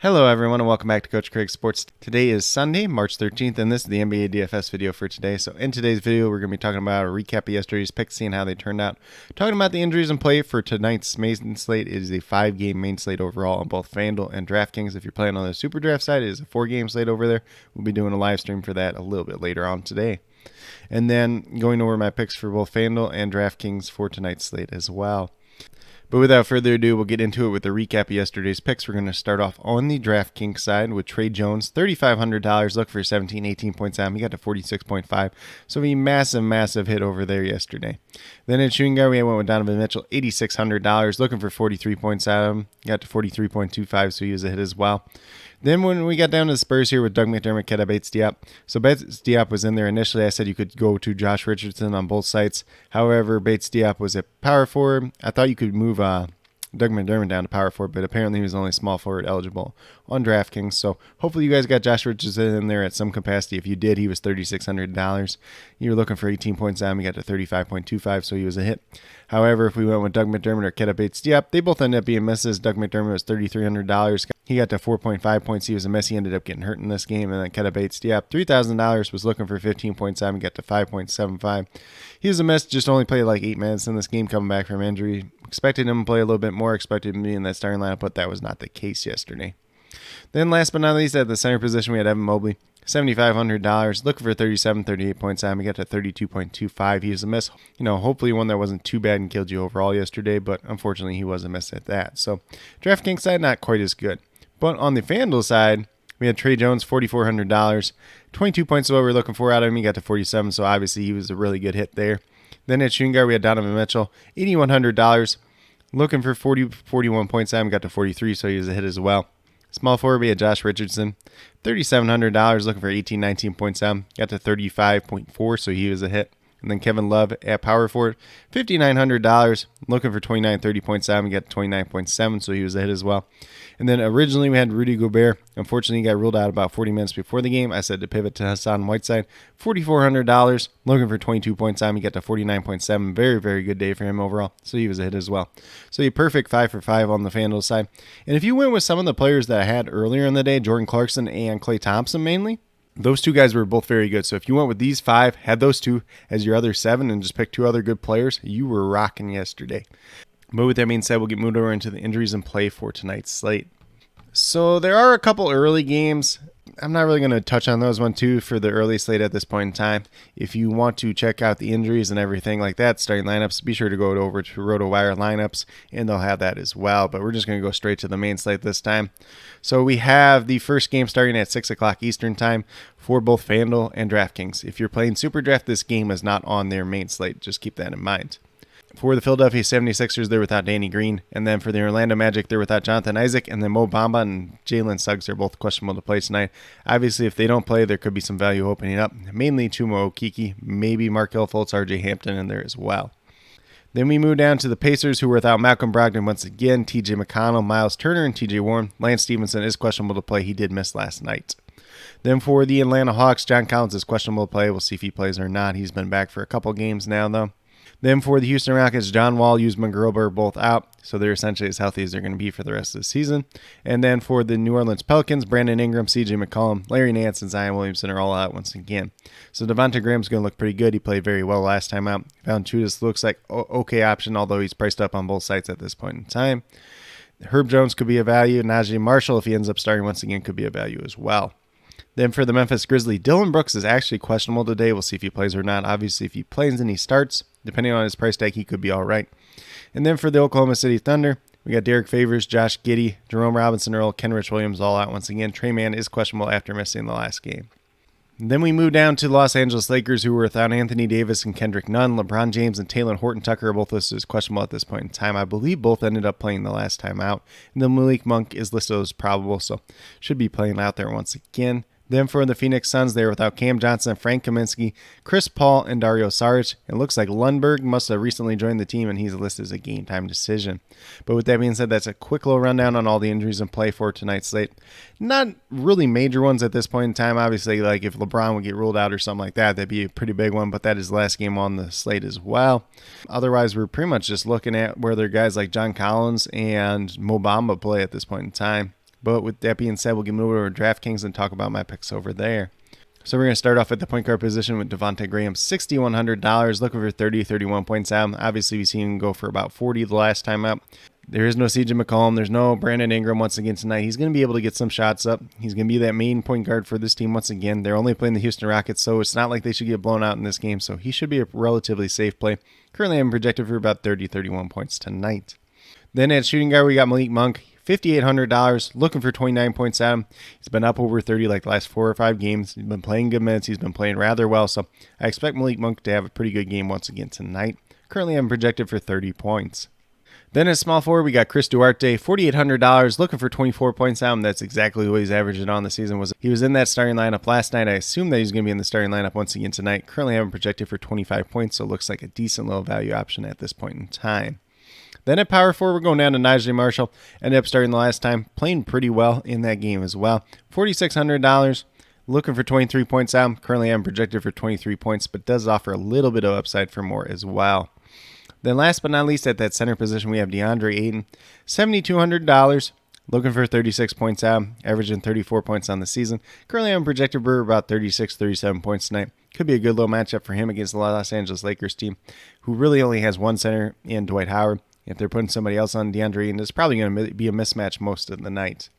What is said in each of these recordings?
Hello everyone and welcome back to Coach Craig Sports. Today is Sunday, March 13th, and this is the NBA DFS video for today. So in today's video, we're going to be talking about a recap of yesterday's picks, seeing how they turned out. Talking about the injuries in play for tonight's main slate. It is a 5-game main slate overall on both FanDuel and DraftKings. If you're playing on the Super Draft side, it is a 4-game slate over there. We'll be doing a live stream for that a little bit later on today. And then going over my picks for both FanDuel and DraftKings for tonight's slate as well. But without further ado, we'll get into it with the recap of yesterday's picks. We're going to start off on the DraftKings side with Trey Jones, $3,500. Look for 17, 18 points out. He got to 46.5. So a massive hit over there yesterday. Then at shooting guard, we went with Donovan Mitchell, $8,600. Looking for 43 points out of him. Got to 43.25, so he was a hit as well. Then when we got down to the Spurs here with Doug McDermott, Keta Bates-Diop. So Bates-Diop was in there initially. I said you could go to Josh Richardson on both sites. However, Bates-Diop was a power forward. I thought you could move Doug McDermott down to power forward, but apparently he was only small forward eligible on DraftKings. So hopefully you guys got Josh Richardson in there at some capacity. If you did, he was $3,600. You were looking for 18 points out. He got to 35.25, so he was a hit. However, if we went with Doug McDermott or Keta Bates-Diop, they both ended up being misses. Doug McDermott was $3,300. He got to 4.5 points. He was a miss. He ended up getting hurt in this game. And then Keta Bates-Diop, $3,000, was looking for 15 points out. He got to 5.75. He was a miss. Just only played like 8 minutes in this game coming back from injury. Expected him to play a little bit more. Expected him to be in that starting lineup, but that was not the case yesterday. Then last but not least, at the center position, we had Evan Mobley, $7,500, looking for 37, 38 points out. He got to 32.25. He was a miss. Hopefully one that wasn't too bad and killed you overall yesterday, but unfortunately he was a miss at that. So DraftKings side, not quite as good. But on the FanDuel side, we had Trey Jones, $4,400, 22 points of what we were looking for out of him. He got to 47, so obviously he was a really good hit there. Then at shooting guard, we had Donovan Mitchell, $8,100, looking for 41 points out of him. Got to 43, so he was a hit as well. Small forward, we had Josh Richardson, $3,700, looking for 18, 19 points out. Got to 35.4, so he was a hit. And then Kevin Love at power forward, $5,900, looking for 29, 30 points out. He got 29.7, so he was a hit as well. And then originally we had Rudy Gobert. Unfortunately, he got ruled out about 40 minutes before the game. I said to pivot to Hassan Whiteside, $4,400, looking for 22 points out. He got to 49.7. Very good day for him overall, so he was a hit as well. So a perfect 5 for 5 on the FanDuel side. And if you went with some of the players that I had earlier in the day, Jordan Clarkson and Klay Thompson mainly, those two guys were both very good. So if you went with these 5, had those 2 as your other 7, and just picked 2 other good players, you were rocking yesterday. But with that being said, we'll get moved over into the injuries and play for tonight's slate. So there are a couple early games. I'm not really going to touch on those one too for the early slate at this point in time. If you want to check out the injuries and everything like that, starting lineups, be sure to go over to RotoWire lineups, and they'll have that as well. But we're just going to go straight to the main slate this time. So we have the first game starting at 6 o'clock Eastern time for both FanDuel and DraftKings. If you're playing Super Draft, this game is not on their main slate. Just keep that in mind. For the Philadelphia 76ers, they're without Danny Green. And then for the Orlando Magic, they're without Jonathan Isaac. And then Mo Bamba and Jalen Suggs are both questionable to play tonight. Obviously, if they don't play, there could be some value opening up. Mainly Chuma Okeke, maybe Markelle Fultz, RJ Hampton in there as well. Then we move down to the Pacers, who were without Malcolm Brogdon once again, TJ McConnell, Miles Turner, and TJ Warren. Lance Stevenson is questionable to play. He did miss last night. Then for the Atlanta Hawks, John Collins is questionable to play. We'll see if he plays or not. He's been back for a couple games now, though. Then for the Houston Rockets, John Wall, Usman Garuba both out, so they're essentially as healthy as they're going to be for the rest of the season. And then for the New Orleans Pelicans, Brandon Ingram, CJ McCollum, Larry Nance, and Zion Williamson are all out once again. So Devonta Graham's going to look pretty good. He played very well last time out. Valanciunas looks like okay option, although he's priced up on both sides at this point in time. Herb Jones could be a value. Najee Marshall, if he ends up starting once again, could be a value as well. Then for the Memphis Grizzlies, Dillon Brooks is actually questionable today. We'll see if he plays or not. Obviously, if he plays and he starts, depending on his price tag, he could be all right. And then for the Oklahoma City Thunder, we got Derek Favors, Josh Giddey, Jerome Robinson, Earl, Kenrich Williams all out once again. Trey Mann is questionable after missing the last game. Then we move down to the Los Angeles Lakers, who were without Anthony Davis and Kendrick Nunn. LeBron James and Taylor Horton Tucker are both listed as questionable at this point in time. I believe both ended up playing the last time out. And then Malik Monk is listed as probable, so should be playing out there once again. Then for the Phoenix Suns, they're without Cam Johnson, Frank Kaminsky, Chris Paul, and Dario Saric. It looks like Lundberg must have recently joined the team, and he's listed as a game-time decision. But with that being said, that's a quick little rundown on all the injuries in play for tonight's slate. Not really major ones at this point in time. Obviously, like if LeBron would get ruled out or something like that, that'd be a pretty big one, but that is the last game on the slate as well. Otherwise, we're pretty much just looking at whether guys like John Collins and Mo Bamba play at this point in time. But with that being said, we'll get moving over to DraftKings and talk about my picks over there. So we're going to start off at the point guard position with Devontae Graham, $6,100, looking for 30, 31 points out. Obviously, we've seen him go for about 40 the last time out. There is no CJ McCollum. There's no Brandon Ingram once again tonight. He's going to be able to get some shots up. He's going to be that main point guard for this team once again. They're only playing the Houston Rockets, so it's not like they should get blown out in this game. So he should be a relatively safe play. Currently, I'm projected for about 30, 31 points tonight. Then at shooting guard, we got Malik Monk, $5,800, looking for 29 points at him. He's been up over 30 like the last 4 or 5 games. He's been playing good minutes. He's been playing rather well. So I expect Malik Monk to have a pretty good game once again tonight. Currently, I'm projected for 30 points. Then at small forward, we got Chris Duarte, $4,800, looking for 24 points out. That's exactly what he's averaging on the season. He was in that starting lineup last night. I assume that he's going to be in the starting lineup once again tonight. Currently, I'm projected for 25 points, so it looks like a decent low value option at this point in time. Then at power forward, we're going down to Najee Marshall. Ended up starting the last time, playing pretty well in that game as well. $4,600, looking for 23 points out. Currently, I'm projected for 23 points, but does offer a little bit of upside for more as well. Then last but not least, at that center position, we have DeAndre Ayton, $7,200, looking for 36 points out, averaging 34 points on the season. Currently, I'm projected for about 36, 37 points tonight. Could be a good little matchup for him against the Los Angeles Lakers team, who really only has one center in Dwight Howard. If they're putting somebody else on DeAndre Ayton, it's probably going to be a mismatch most of the night.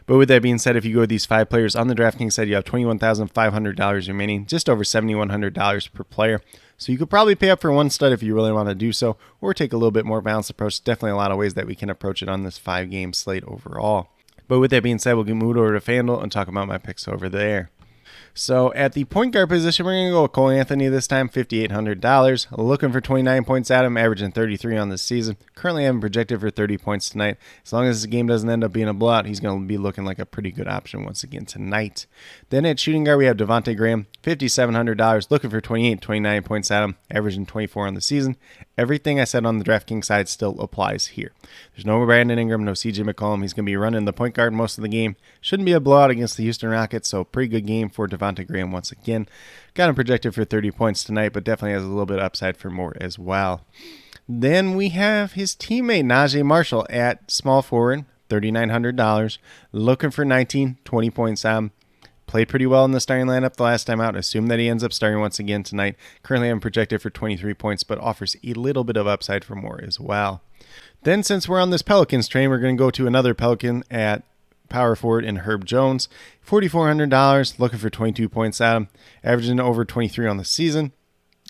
But with that being said, if you go with these 5 players on the DraftKings side, you have $21,500 remaining, just over $7,100 per player. So you could probably pay up for one stud if you really want to do so, or take a little bit more balanced approach. Definitely a lot of ways that we can approach it on this 5-game slate overall. But with that being said, we'll get moved over to FanDuel and talk about my picks over there. So at the point guard position, we're going to go with Cole Anthony this time, $5,800. Looking for 29 points at him, averaging 33 on this season. Currently, I'm projected for 30 points tonight. As long as this game doesn't end up being a blowout, he's going to be looking like a pretty good option once again tonight. Then at shooting guard, we have Devontae Graham, $5,700. Looking for 28, 29 points at him, averaging 24 on the season. Everything I said on the DraftKings side still applies here. There's no Brandon Ingram, no CJ McCollum. He's going to be running the point guard most of the game. Shouldn't be a blowout against the Houston Rockets, so pretty good game for Devontae Graham once again. Got him projected for 30 points tonight, but definitely has a little bit of upside for more as well. Then we have his teammate Najee Marshall at small forward, $3,900. Looking for 19, 20 points at him. Played pretty well in the starting lineup the last time out. Assume that he ends up starting once again tonight. Currently, I'm projected for 23 points, but offers a little bit of upside for more as well. Then, since we're on this Pelicans train, we're going to go to another Pelican at power forward in Herb Jones. $4,400, looking for 22 points at him, averaging over 23 on the season.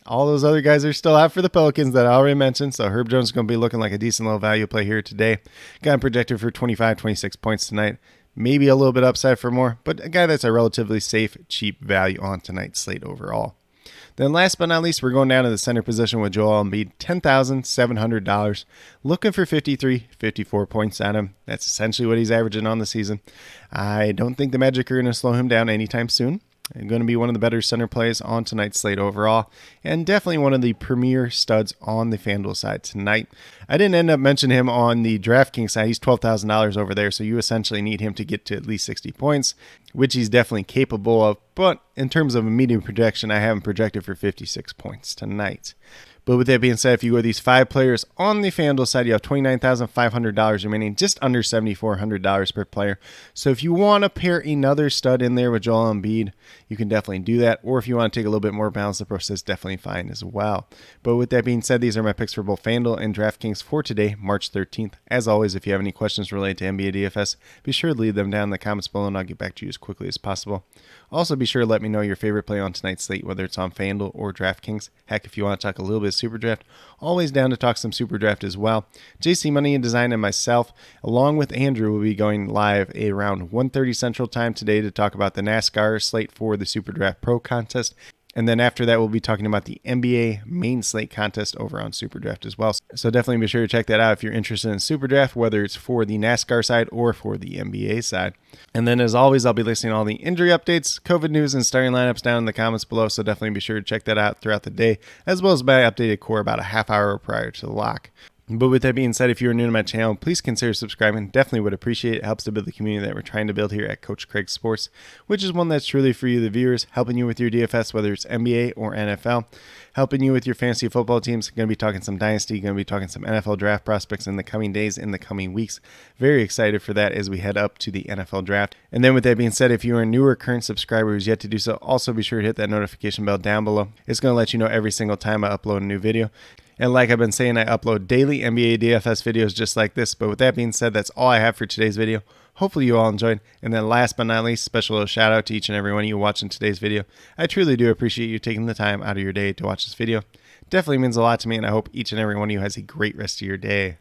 All those other guys are still out for the Pelicans that I already mentioned, so Herb Jones is going to be looking like a decent little value play here today. Got him projected for 25, 26 points tonight. Maybe a little bit upside for more, but a guy that's a relatively safe, cheap value on tonight's slate overall. Then last but not least, we're going down to the center position with Joel Embiid, $10,700. Looking for 53, 54 points at him. That's essentially what he's averaging on the season. I don't think the Magic are going to slow him down anytime soon. Going to be one of the better center plays on tonight's slate overall, and definitely one of the premier studs on the FanDuel side tonight. I didn't end up mentioning him on the DraftKings side. He's $12,000 over there, so you essentially need him to get to at least 60 points, which he's definitely capable of. But in terms of a medium projection, I have him projected for 56 points tonight. But with that being said, if you go with these 5 players on the FanDuel side, you have $29,500 remaining, just under $7,400 per player. So if you want to pair another stud in there with Joel Embiid, you can definitely do that. Or if you want to take a little bit more balanced approach, that's definitely fine as well. But with that being said, these are my picks for both FanDuel and DraftKings for today, March 13th. As always, if you have any questions related to NBA DFS, be sure to leave them down in the comments below, and I'll get back to you as quickly as possible. Also, be sure to let me know your favorite play on tonight's slate, whether it's on FanDuel or DraftKings. Heck, if you want to talk a little bit of Super Draft, always down to talk some Super Draft as well. JC Money and Design and myself, along with Andrew, will be going live around 1:30 Central Time today to talk about the NASCAR slate for the Super Draft Pro contest. And then after that, we'll be talking about the NBA main slate contest over on Super Draft as well. So definitely be sure to check that out if you're interested in Super Draft, whether it's for the NASCAR side or for the NBA side. And then as always, I'll be listing all the injury updates, COVID news, and starting lineups down in the comments below. So definitely be sure to check that out throughout the day, as well as my updated core about a half hour prior to the lock. But with that being said, if you're new to my channel, please consider subscribing. Definitely would appreciate it. It helps to build the community that we're trying to build here at Coach Craig Sports, which is one that's truly for you, the viewers, helping you with your DFS, whether it's NBA or NFL, helping you with your fantasy football teams. Going to be talking some Dynasty, going to be talking some NFL draft prospects in the coming days, in the coming weeks. Very excited for that as we head up to the NFL draft. And then with that being said, if you are a newer current subscriber who's yet to do so, also be sure to hit that notification bell down below. It's going to let you know every single time I upload a new video. And like I've been saying, I upload daily NBA DFS videos just like this. But with that being said, that's all I have for today's video. Hopefully you all enjoyed. And then last but not least, special little shout out to each and every one of you watching today's video. I truly do appreciate you taking the time out of your day to watch this video. Definitely means a lot to me, and I hope each and every one of you has a great rest of your day.